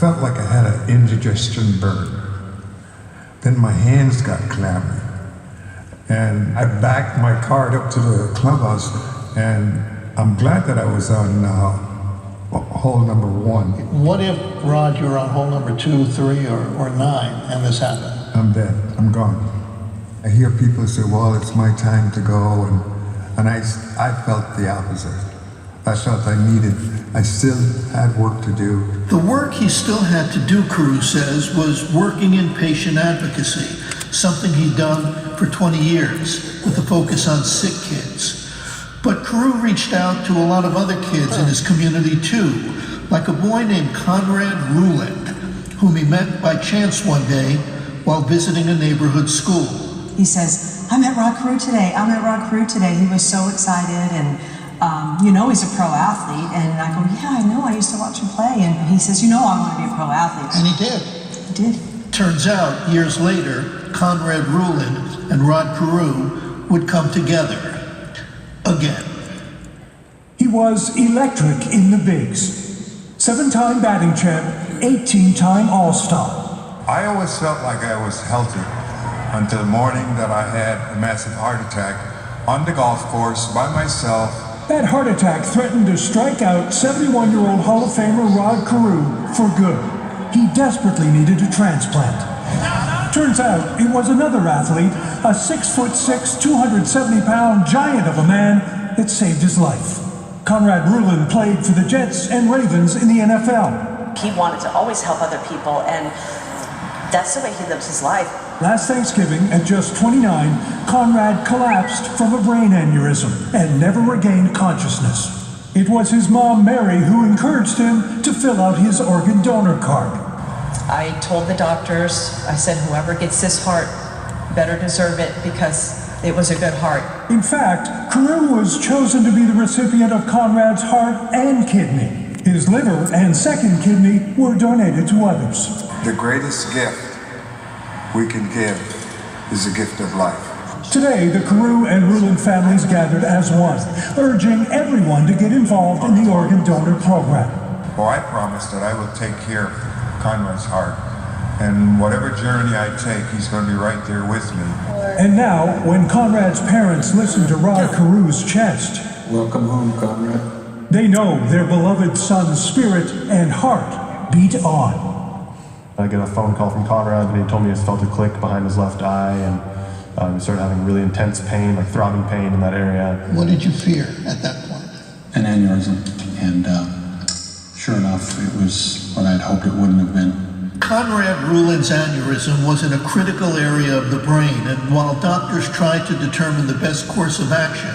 felt like I had an indigestion burn. Then my hands got clammy. And I backed my cart up to the clubhouse, and I'm glad that I was on hole number 1. What if, Rod, you're on hole number 2, 3, or 9, and this happened? I'm dead. I'm gone. I hear people say, well, it's my time to go, and I felt the opposite. I felt I still had work to do. The work he still had to do, Carew says, was working in patient advocacy, something he'd done for 20 years with a focus on sick kids. But Carew reached out to a lot of other kids in his community too, like a boy named Conrad Ruland, whom he met by chance one day while visiting a neighborhood school. He says, I met Rod Carew today. He was so excited, and he's a pro athlete. And I go, yeah, I know, I used to watch him play. And he says, I want to be a pro athlete. And he did. He did. Turns out, years later, Conrad Ruland and Rod Carew would come together again. He was electric in the bigs. 7-time batting champ, 18-time All-Star. I always felt like I was healthy until the morning that I had a massive heart attack on the golf course by myself. That heart attack threatened to strike out 71-year-old Hall of Famer Rod Carew for good. He desperately needed a transplant. Turns out it was another athlete, a 6'6", 270-pound giant of a man that saved his life. Conrad Ruland played for the Jets and Ravens in the NFL. He wanted to always help other people, and that's the way he lives his life. Last Thanksgiving, at just 29, Conrad collapsed from a brain aneurysm and never regained consciousness. It was his mom, Mary, who encouraged him to fill out his organ donor card. I told the doctors, I said, whoever gets this heart better deserve it because it was a good heart. In fact, Carew was chosen to be the recipient of Conrad's heart and kidney. His liver and second kidney were donated to others. The greatest gift we can give is the gift of life. Today, the Carew and Ruland families gathered as one, urging everyone to get involved in the organ donor program. Well, I promise that I will take care of Conrad's heart, and whatever journey I take, he's going to be right there with me. And now, when Conrad's parents listen to Rod Carew's chest, welcome home, Conrad. They know their beloved son's spirit and heart beat on. I get a phone call from Conrad, and he told me he felt a click behind his left eye, and he started having really intense pain, like throbbing pain in that area. What did you fear at that point? An aneurysm, and sure enough, it was what I'd hoped it wouldn't have been. Conrad Ruland's aneurysm was in a critical area of the brain, and while doctors tried to determine the best course of action,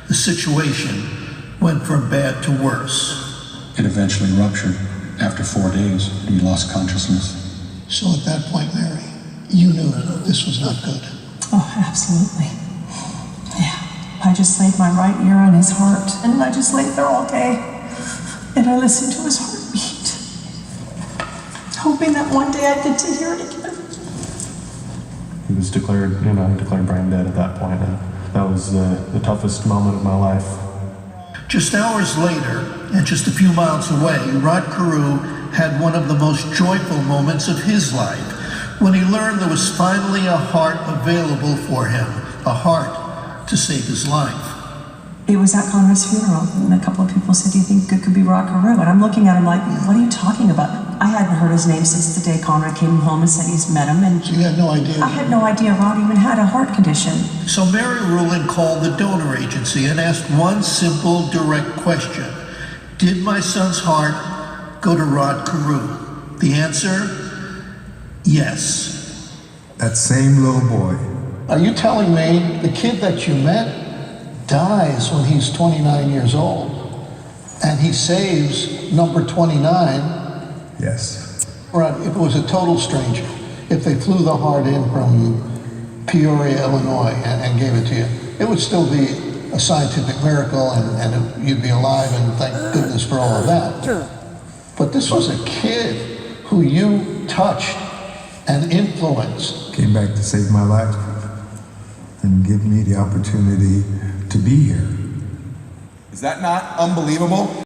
the situation went from bad to worse. It eventually ruptured. After 4 days, he lost consciousness. So at that point, Mary, you knew this was not good. Oh, absolutely. Yeah. I just laid my right ear on his heart, and I just laid there all day, and I listened to his heartbeat, hoping that one day I'd get to hear it again. He was declared brain dead at that point, and that was the toughest moment of my life. Just hours later, and just a few miles away, Rod Carew had one of the most joyful moments of his life when he learned there was finally a heart available for him, a heart to save his life. It was at Conrad's funeral, and a couple of people said, do you think it could be Rod Carew? And I'm looking at him like, what are you talking about? I hadn't heard his name since the day Conrad came home and said he's met him. And so you had no idea? I had no idea Rod even had a heart condition. So Mary Ruland called the donor agency and asked one simple, direct question. Did my son's heart go to Rod Carew? The answer, yes. That same little boy. Are you telling me the kid that you met dies when he's 29 years old, and he saves number 29? Yes. Rod, if it was a total stranger, if they flew the heart in from Peoria, Illinois, and gave it to you, it would still be a scientific miracle, and you'd be alive, and thank goodness for all of that. But this was a kid who you touched and influenced. Came back to save my life and give me the opportunity to be here. Is that not unbelievable?